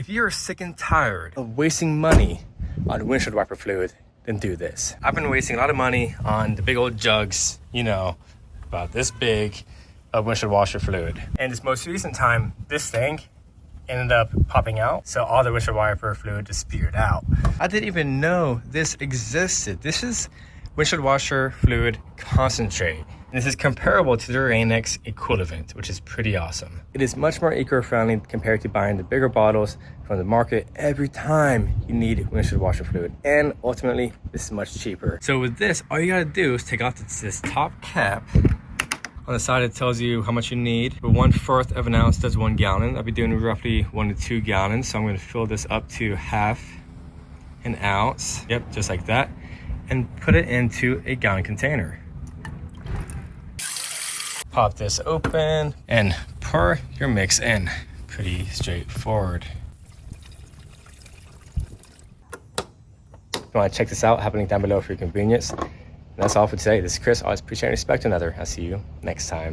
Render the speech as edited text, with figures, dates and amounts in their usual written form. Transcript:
If you're sick and tired of wasting money on windshield wiper fluid, then do this. I've been wasting a lot of money on the big old jugs, you know, about this big of windshield washer fluid. And this most recent time, this thing ended up popping out. So all the windshield wiper fluid just spewed out. I didn't even know this existed. This is windshield washer fluid concentrate. And this is comparable to the Rain-X equivalent, which is pretty awesome. It is much more eco-friendly compared to buying the bigger bottles from the market every time you need windshield washer fluid. And ultimately, this is much cheaper. So with this, all you gotta do is take off this top cap. On the side, it tells you how much you need. But 1/4 of an ounce does 1 gallon. I'll be doing roughly 1 to 2 gallons. So I'm gonna fill this up to 1/2 an ounce. Yep, just like that. And put it into a gallon container. Pop this open and pour your mix in. Pretty straightforward. If you want to check this out, I have a link down below for your convenience. And that's all for today. This is Chris. Always appreciate and respect another. I'll see you next time.